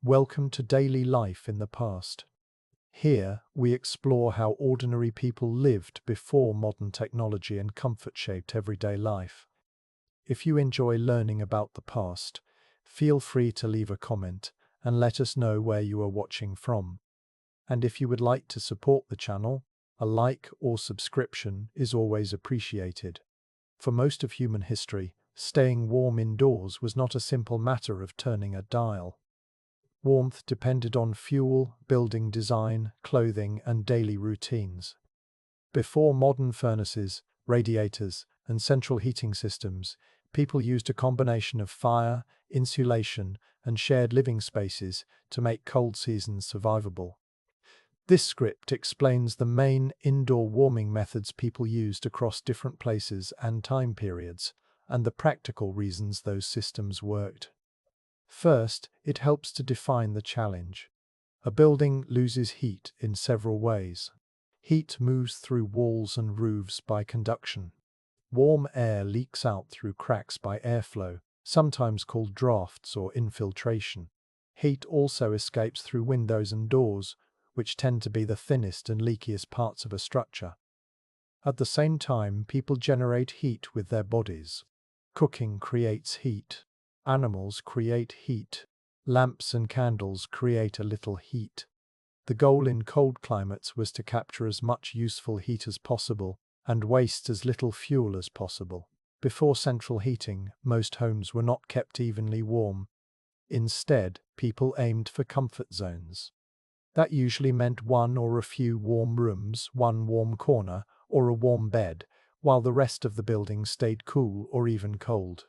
Welcome to Daily Life in the Past. Here, we explore how ordinary people lived before modern technology and comfort shaped everyday life. If you enjoy learning about the past, feel free to leave a comment and let us know where you are watching from. And if you would like to support the channel, a like or subscription is always appreciated. For most of human history, staying warm indoors was not a simple matter of turning a dial. Warmth depended on fuel, building design, clothing, and daily routines. Before modern furnaces, radiators, and central heating systems, people used a combination of fire, insulation, and shared living spaces to make cold seasons survivable. This script explains the main indoor warming methods people used across different places and time periods, and the practical reasons those systems worked. First, it helps to define the challenge. A building loses heat in several ways. Heat moves through walls and roofs by conduction. Warm air leaks out through cracks by airflow, sometimes called drafts or infiltration. Heat also escapes through windows and doors, which tend to be the thinnest and leakiest parts of a structure. At the same time, people generate heat with their bodies. Cooking creates heat. Animals create heat. Lamps and candles create a little heat. The goal in cold climates was to capture as much useful heat as possible and waste as little fuel as possible. Before central heating, most homes were not kept evenly warm. Instead, people aimed for comfort zones. That usually meant one or a few warm rooms, one warm corner, or a warm bed, while the rest of the building stayed cool or even cold.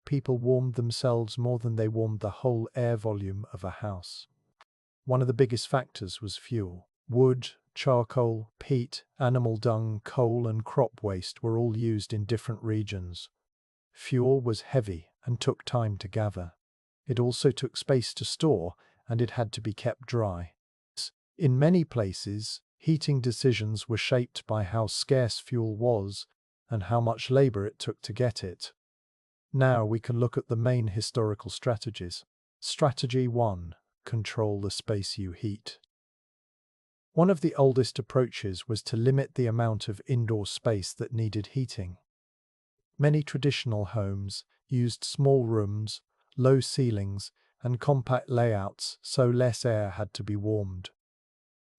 People warmed themselves more than they warmed the whole air volume of a house. One of the biggest factors was fuel. Wood, charcoal, peat, animal dung, coal, and crop waste were all used in different regions. Fuel was heavy and took time to gather. It also took space to store, and it had to be kept dry. In many places, heating decisions were shaped by how scarce fuel was and how much labor it took to get it. Now we can look at the main historical strategies. Strategy 1. Control the space you heat. One of the oldest approaches was to limit the amount of indoor space that needed heating. Many traditional homes used small rooms, low ceilings, and compact layouts, so less air had to be warmed.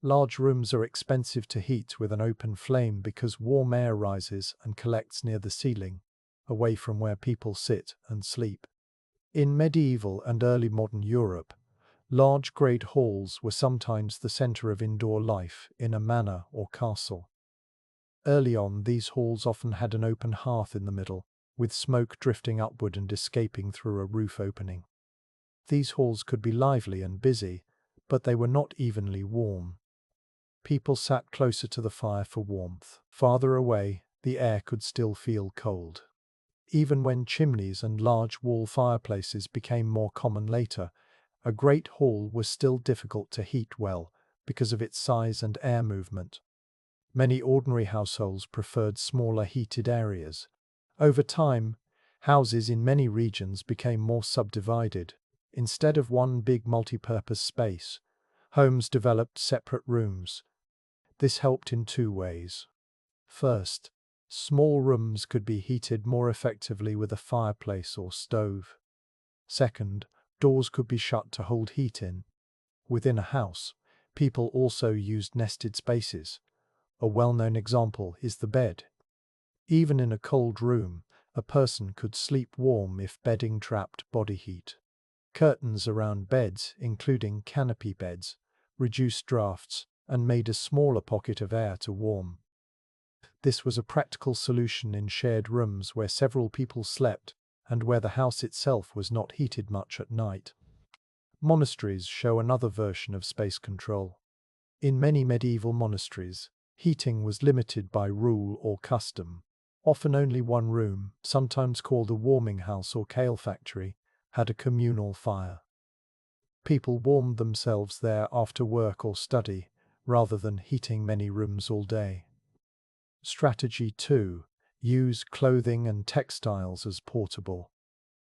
Large rooms are expensive to heat with an open flame because warm air rises and collects near the ceiling, away from where people sit and sleep. In medieval and early modern Europe, large great halls were sometimes the center of indoor life in a manor or castle. Early on, these halls often had an open hearth in the middle, with smoke drifting upward and escaping through a roof opening. These halls could be lively and busy, but they were not evenly warm. People sat closer to the fire for warmth. Farther away, the air could still feel cold. Even when chimneys and large wall fireplaces became more common later, a great hall was still difficult to heat well because of its size and air movement. Many ordinary households preferred smaller heated areas. Over time, houses in many regions became more subdivided. Instead of one big multi-purpose space, homes developed separate rooms. This helped in two ways. First, small rooms could be heated more effectively with a fireplace or stove. Second, doors could be shut to hold heat in. Within a house, people also used nested spaces. A well-known example is the bed. Even in a cold room, a person could sleep warm if bedding trapped body heat. Curtains around beds, including canopy beds, reduced drafts and made a smaller pocket of air to warm. This was a practical solution in shared rooms where several people slept and where the house itself was not heated much at night. Monasteries show another version of space control. In many medieval monasteries, heating was limited by rule or custom. Often only one room, sometimes called a warming house or kale factory, had a communal fire. People warmed themselves there after work or study, rather than heating many rooms all day. Strategy 2. Use clothing and textiles as portable.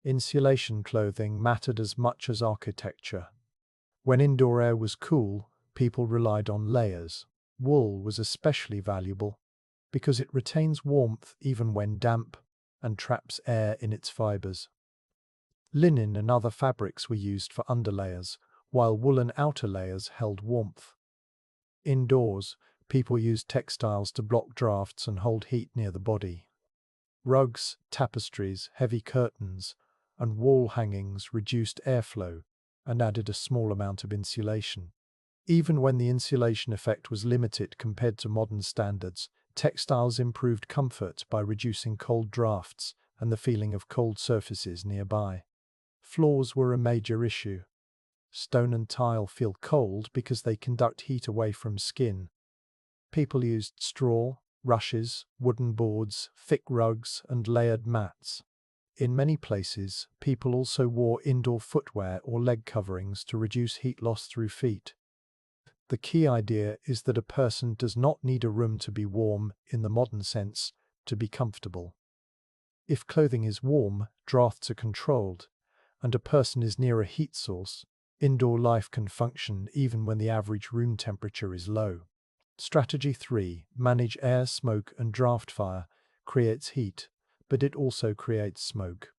Insulation clothing mattered as much as architecture. When indoor air was cool, people relied on layers. Wool was especially valuable because it retains warmth even when damp and traps air in its fibers. Linen and other fabrics were used for underlayers, while woolen outer layers held warmth. Indoors, people used textiles to block drafts and hold heat near the body. Rugs, tapestries, heavy curtains, and wall hangings reduced airflow and added a small amount of insulation. Even when the insulation effect was limited compared to modern standards, textiles improved comfort by reducing cold drafts and the feeling of cold surfaces nearby. Floors were a major issue. Stone and tile feel cold because they conduct heat away from skin. People used straw, rushes, wooden boards, thick rugs, and layered mats. In many places, people also wore indoor footwear or leg coverings to reduce heat loss through feet. The key idea is that a person does not need a room to be warm in the modern sense to be comfortable. If clothing is warm, drafts are controlled, and a person is near a heat source, indoor life can function even when the average room temperature is low. Strategy 3. Manage air, smoke, and draft. Fire creates heat, but it also creates smoke.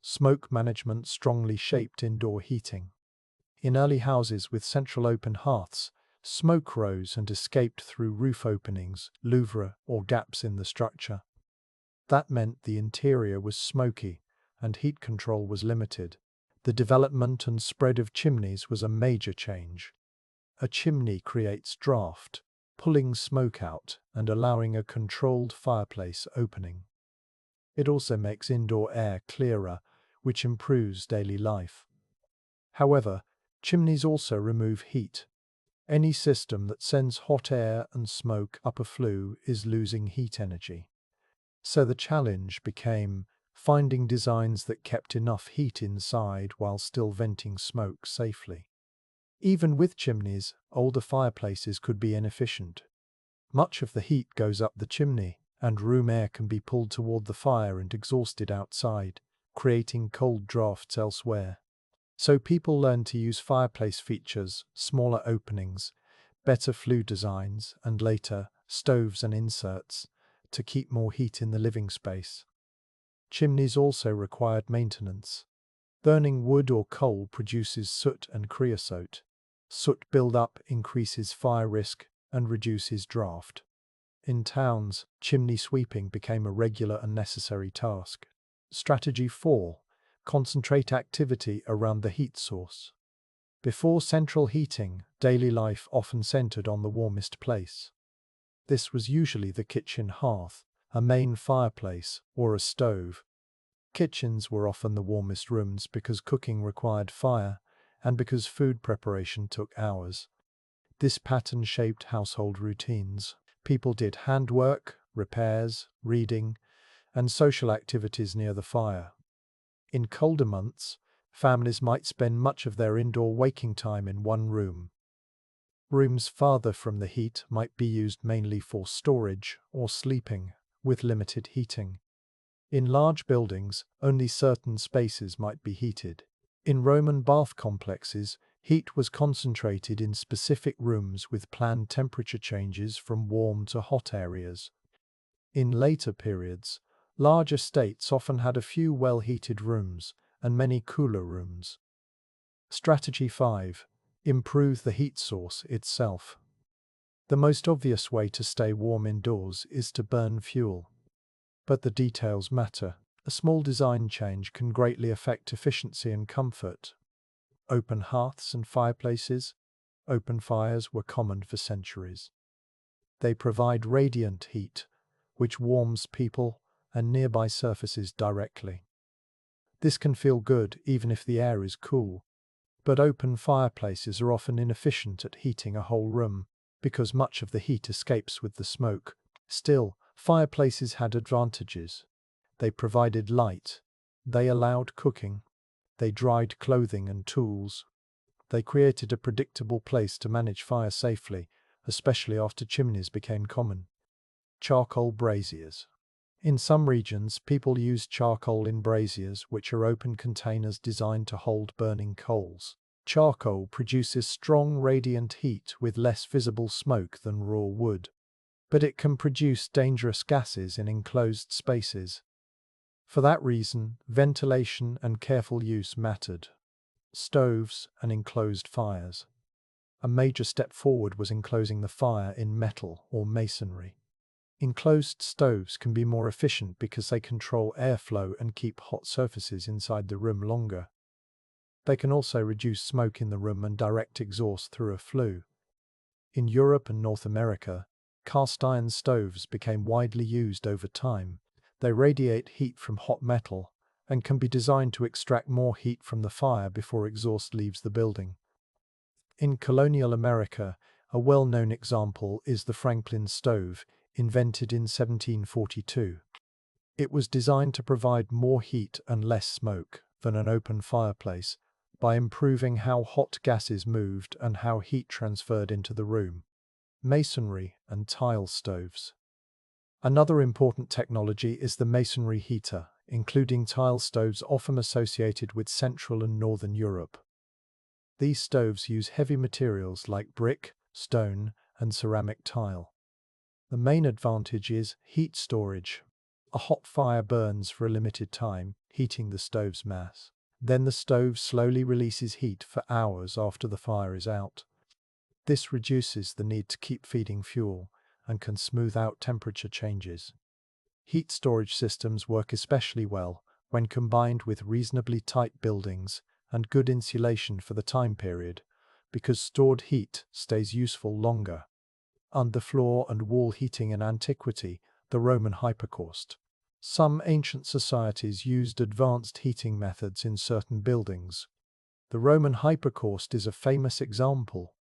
Smoke management strongly shaped indoor heating. In early houses with central open hearths, smoke rose and escaped through roof openings, louvre, or gaps in the structure. That meant the interior was smoky and heat control was limited. The development and spread of chimneys was a major change. A chimney creates draft, pulling smoke out and allowing a controlled fireplace opening. It also makes indoor air clearer, which improves daily life. However, chimneys also remove heat. Any system that sends hot air and smoke up a flue is losing heat energy. So the challenge became finding designs that kept enough heat inside while still venting smoke safely. Even with chimneys, older fireplaces could be inefficient. Much of the heat goes up the chimney, and room air can be pulled toward the fire and exhausted outside, creating cold drafts elsewhere. So people learned to use fireplace features, smaller openings, better flue designs, and later, stoves and inserts, to keep more heat in the living space. Chimneys also required maintenance. Burning wood or coal produces soot and creosote. Soot buildup increases fire risk and reduces draft. In towns, chimney sweeping became a regular and necessary task. Strategy 4. Concentrate activity around the heat source. Before central heating, daily life often centered on the warmest place. This was usually the kitchen hearth, a main fireplace, or a stove. Kitchens were often the warmest rooms because cooking required fire and because food preparation took hours. This pattern shaped household routines. People did handwork, repairs, reading, and social activities near the fire. In colder months, families might spend much of their indoor waking time in one room. Rooms farther from the heat might be used mainly for storage or sleeping, with limited heating. In large buildings, only certain spaces might be heated. In Roman bath complexes, heat was concentrated in specific rooms with planned temperature changes from warm to hot areas. In later periods, large estates often had a few well-heated rooms and many cooler rooms. Strategy 5. Improve the heat source itself. The most obvious way to stay warm indoors is to burn fuel. But the details matter. A small design change can greatly affect efficiency and comfort. Open hearths and fireplaces. Open fires were common for centuries. They provide radiant heat, which warms people and nearby surfaces directly. This can feel good even if the air is cool. But open fireplaces are often inefficient at heating a whole room because much of the heat escapes with the smoke. Still, fireplaces had advantages. They provided light. They allowed cooking. They dried clothing and tools. They created a predictable place to manage fire safely, especially after chimneys became common. Charcoal braziers. In some regions, people use charcoal in braziers, which are open containers designed to hold burning coals. Charcoal produces strong radiant heat with less visible smoke than raw wood, but it can produce dangerous gases in enclosed spaces. For that reason, ventilation and careful use mattered. Stoves and enclosed fires. A major step forward was enclosing the fire in metal or masonry. Enclosed stoves can be more efficient because they control airflow and keep hot surfaces inside the room longer. They can also reduce smoke in the room and direct exhaust through a flue. In Europe and North America, cast iron stoves became widely used over time. They radiate heat from hot metal and can be designed to extract more heat from the fire before exhaust leaves the building. In colonial America, a well-known example is the Franklin stove, invented in 1742. It was designed to provide more heat and less smoke than an open fireplace by improving how hot gases moved and how heat transferred into the room. Masonry and tile stoves. Another important technology is the masonry heater, including tile stoves often associated with Central and Northern Europe. These stoves use heavy materials like brick, stone, and ceramic tile. The main advantage is heat storage. A hot fire burns for a limited time, heating the stove's mass. Then the stove slowly releases heat for hours after the fire is out. This reduces the need to keep feeding fuel and can smooth out temperature changes. Heat storage systems work especially well when combined with reasonably tight buildings and good insulation for the time period, because stored heat stays useful longer. Underfloor and wall heating in antiquity, the Roman hypocaust. Some ancient societies used advanced heating methods in certain buildings. The Roman hypocaust is a famous example.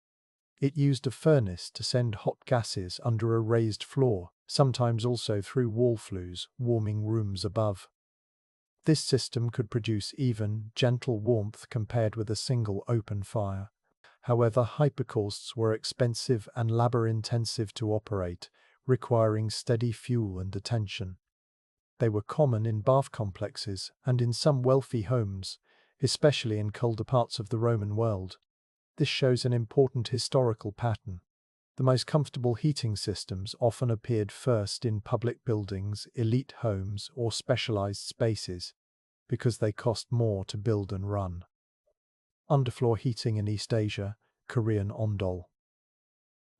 It used a furnace to send hot gases under a raised floor, sometimes also through wall flues, warming rooms above. This system could produce even, gentle warmth compared with a single open fire. However, hypocausts were expensive and labor-intensive to operate, requiring steady fuel and attention. They were common in bath complexes and in some wealthy homes, especially in colder parts of the Roman world. This shows an important historical pattern. The most comfortable heating systems often appeared first in public buildings, elite homes, or specialized spaces, because they cost more to build and run. Underfloor heating in East Asia, Korean ondol.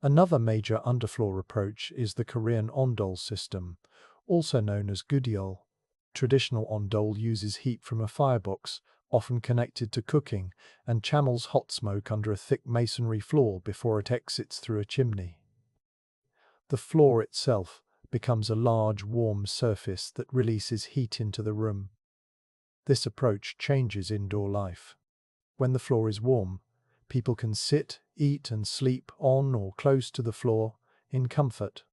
Another major underfloor approach is the Korean ondol system, also known as gudeol. Traditional ondol uses heat from a firebox, often connected to cooking, and channels hot smoke under a thick masonry floor before it exits through a chimney. The floor itself becomes a large, warm surface that releases heat into the room. This approach changes indoor life. When the floor is warm, people can sit, eat, and sleep on or close to the floor in comfort.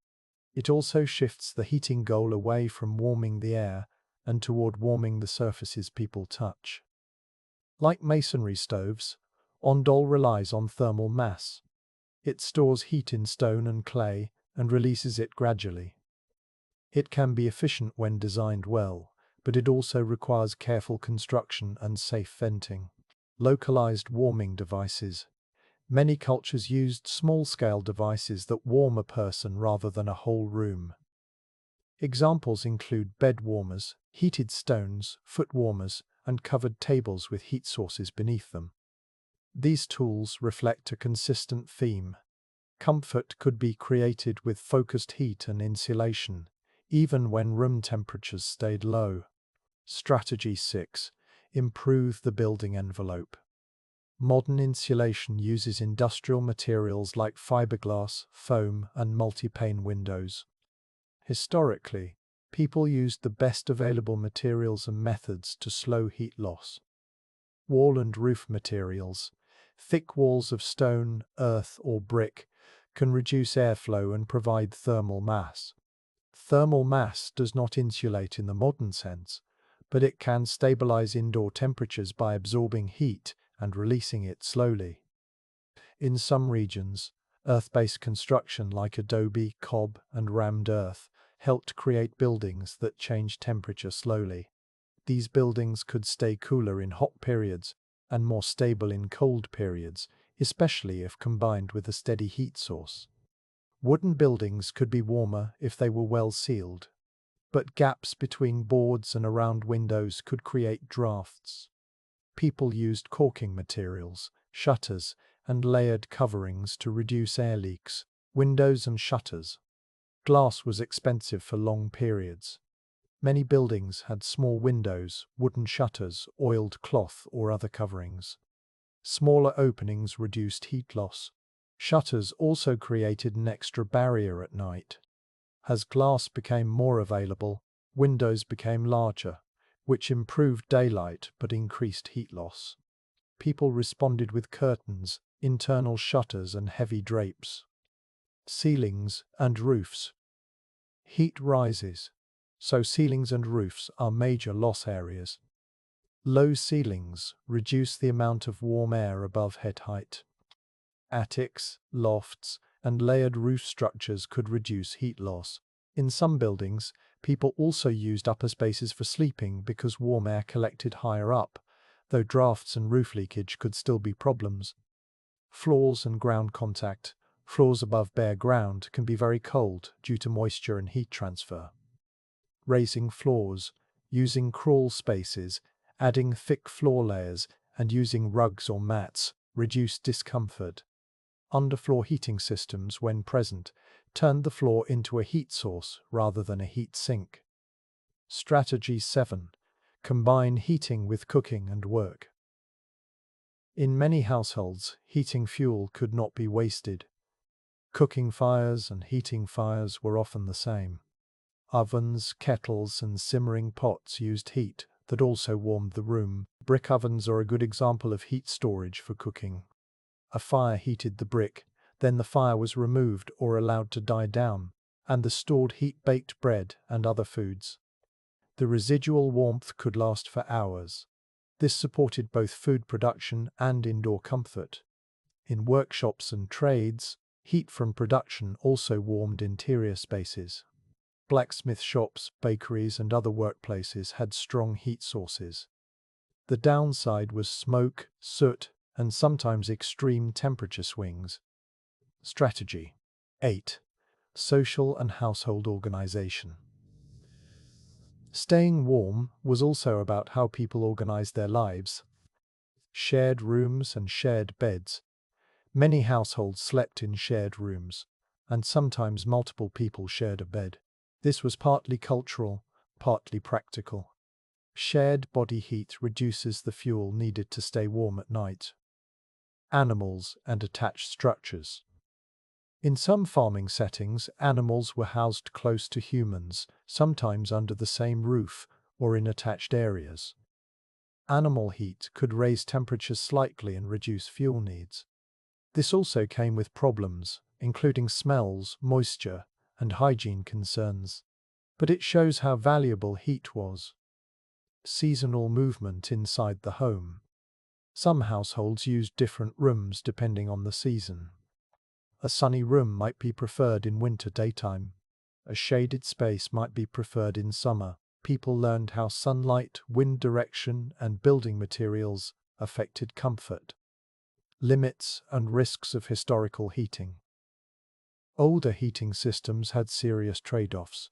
It also shifts the heating goal away from warming the air and toward warming the surfaces people touch. Like masonry stoves, ondol relies on thermal mass. It stores heat in stone and clay and releases it gradually. It can be efficient when designed well, but it also requires careful construction and safe venting. Localized warming devices. Many cultures used small-scale devices that warm a person rather than a whole room. Examples include bed warmers, heated stones, foot warmers, and covered tables with heat sources beneath them. These tools reflect a consistent theme. Comfort could be created with focused heat and insulation, even when room temperatures stayed low. Strategy 6. Improve the building envelope. Modern insulation uses industrial materials like fiberglass, foam, and multi-pane windows. Historically, people used the best available materials and methods to slow heat loss. Wall and roof materials. Thick walls of stone, earth, or brick can reduce airflow and provide thermal mass. Thermal mass does not insulate in the modern sense, but it can stabilize indoor temperatures by absorbing heat and releasing it slowly. In some regions, earth-based construction like adobe, cob, and rammed earth helped create buildings that change temperature slowly. These buildings could stay cooler in hot periods and more stable in cold periods, especially if combined with a steady heat source. Wooden buildings could be warmer if they were well sealed, but gaps between boards and around windows could create drafts. People used caulking materials, shutters, and layered coverings to reduce air leaks. Windows and shutters. Glass was expensive for long periods. Many buildings had small windows, wooden shutters, oiled cloth, or other coverings. Smaller openings reduced heat loss. Shutters also created an extra barrier at night. As glass became more available, windows became larger, which improved daylight but increased heat loss. People responded with curtains, internal shutters, and heavy drapes. Ceilings and roofs. Heat rises, so ceilings and roofs are major loss areas. Low ceilings reduce the amount of warm air above head height. Attics, lofts, and layered roof structures could reduce heat loss. In some buildings, people also used upper spaces for sleeping because warm air collected higher up, though drafts and roof leakage could still be problems. Floors and ground contact. Floors above bare ground can be very cold due to moisture and heat transfer. Raising floors, using crawl spaces, adding thick floor layers, and using rugs or mats reduce discomfort. Underfloor heating systems, when present, turned the floor into a heat source rather than a heat sink. Strategy 7. Combine heating with cooking and work. In many households, heating fuel could not be wasted. Cooking fires and heating fires were often the same. Ovens, kettles, and simmering pots used heat that also warmed the room. Brick ovens are a good example of heat storage for cooking. A fire heated the brick, then the fire was removed or allowed to die down, and the stored heat baked bread and other foods. The residual warmth could last for hours. This supported both food production and indoor comfort. In workshops and trades, heat from production also warmed interior spaces. Blacksmith shops, bakeries, and other workplaces had strong heat sources. The downside was smoke, soot, and sometimes extreme temperature swings. Strategy 8. Social and household organization. Staying warm was also about how people organized their lives. Shared rooms and shared beds. Many households slept in shared rooms, and sometimes multiple people shared a bed. This was partly cultural, partly practical. Shared body heat reduces the fuel needed to stay warm at night. Animals and attached structures. In some farming settings, animals were housed close to humans, sometimes under the same roof or in attached areas. Animal heat could raise temperatures slightly and reduce fuel needs. This also came with problems, including smells, moisture, and hygiene concerns. But it shows how valuable heat was. Seasonal movement inside the home. Some households used different rooms depending on the season. A sunny room might be preferred in winter daytime. A shaded space might be preferred in summer. People learned how sunlight, wind direction, and building materials affected comfort. Limits and risks of historical heating. Older heating systems had serious trade-offs.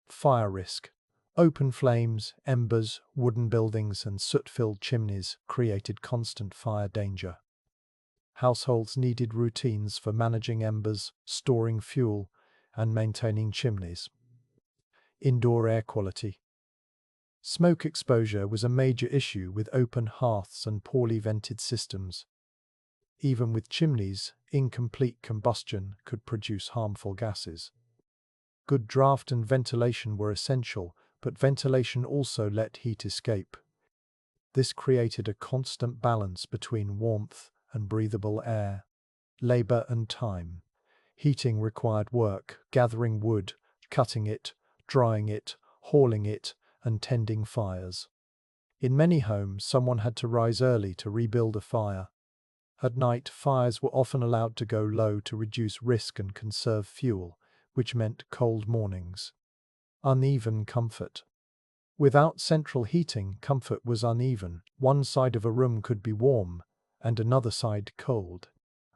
Fire risk. Open flames, embers, wooden buildings, and soot-filled chimneys created constant fire danger. Households needed routines for managing embers, storing fuel, and maintaining chimneys. Indoor air quality. Smoke exposure was a major issue with open hearths and poorly vented systems. Even with chimneys, incomplete combustion could produce harmful gases. Good draft and ventilation were essential, but ventilation also let heat escape. This created a constant balance between warmth and breathable air. Labor and time. Heating required work, gathering wood, cutting it, drying it, hauling it, and tending fires. In many homes, someone had to rise early to rebuild a fire. At night, fires were often allowed to go low to reduce risk and conserve fuel, which meant cold mornings. Uneven comfort. Without central heating, comfort was uneven. One side of a room could be warm, and another side cold.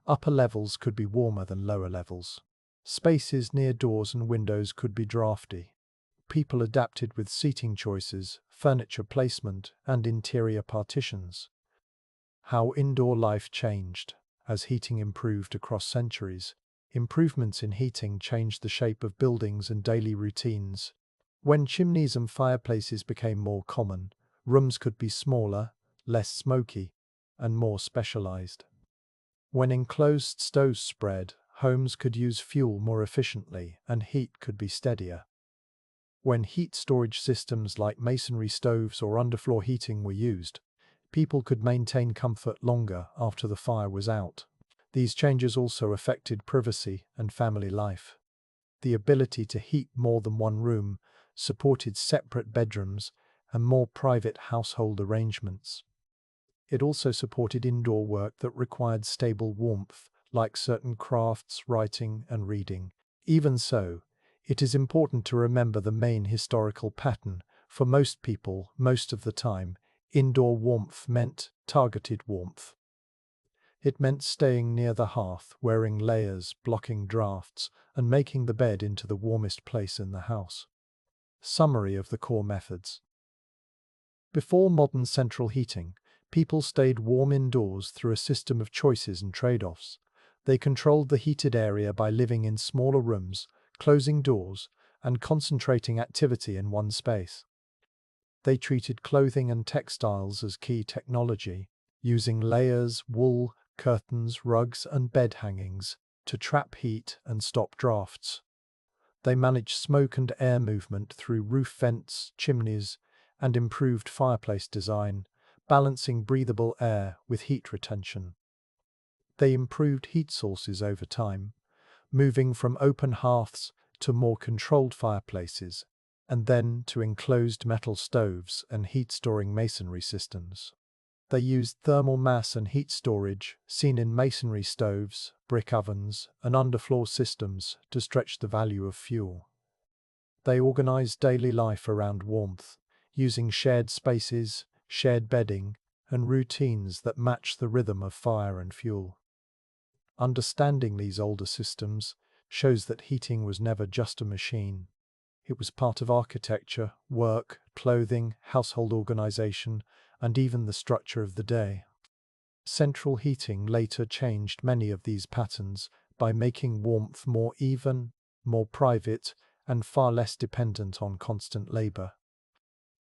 Upper levels could be warmer than lower levels. Spaces near doors and windows could be drafty. People adapted with seating choices, furniture placement, and interior partitions. How indoor life changed. As heating improved across centuries, improvements in heating changed the shape of buildings and daily routines. When chimneys and fireplaces became more common, rooms could be smaller, less smoky, and more specialized. When enclosed stoves spread, homes could use fuel more efficiently and heat could be steadier. When heat storage systems like masonry stoves or underfloor heating were used, people could maintain comfort longer after the fire was out. These changes also affected privacy and family life. The ability to heat more than one room supported separate bedrooms and more private household arrangements. It also supported indoor work that required stable warmth, like certain crafts, writing, and reading. Even so, it is important to remember the main historical pattern. For most people, most of the time, indoor warmth meant targeted warmth. It meant staying near the hearth, wearing layers, blocking drafts, and making the bed into the warmest place in the house. Summary of the core methods. Before modern central heating, people stayed warm indoors through a system of choices and trade-offs. They controlled the heated area by living in smaller rooms, closing doors, and concentrating activity in one space. They treated clothing and textiles as key technology, using layers, wool, curtains, rugs, and bed hangings to trap heat and stop drafts. They managed smoke and air movement through roof vents, chimneys, and improved fireplace design, balancing breathable air with heat retention. They improved heat sources over time, moving from open hearths to more controlled fireplaces, and then to enclosed metal stoves and heat-storing masonry systems. They used thermal mass and heat storage, seen in masonry stoves, brick ovens, and underfloor systems, to stretch the value of fuel. They organized daily life around warmth, using shared spaces, shared bedding, and routines that match the rhythm of fire and fuel. Understanding these older systems shows that heating was never just a machine. It was part of architecture, work, clothing, household organization, and even the structure of the day. Central heating later changed many of these patterns by making warmth more even, more private, and far less dependent on constant labor.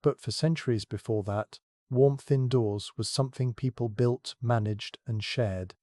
But for centuries before that, warmth indoors was something people built, managed, and shared.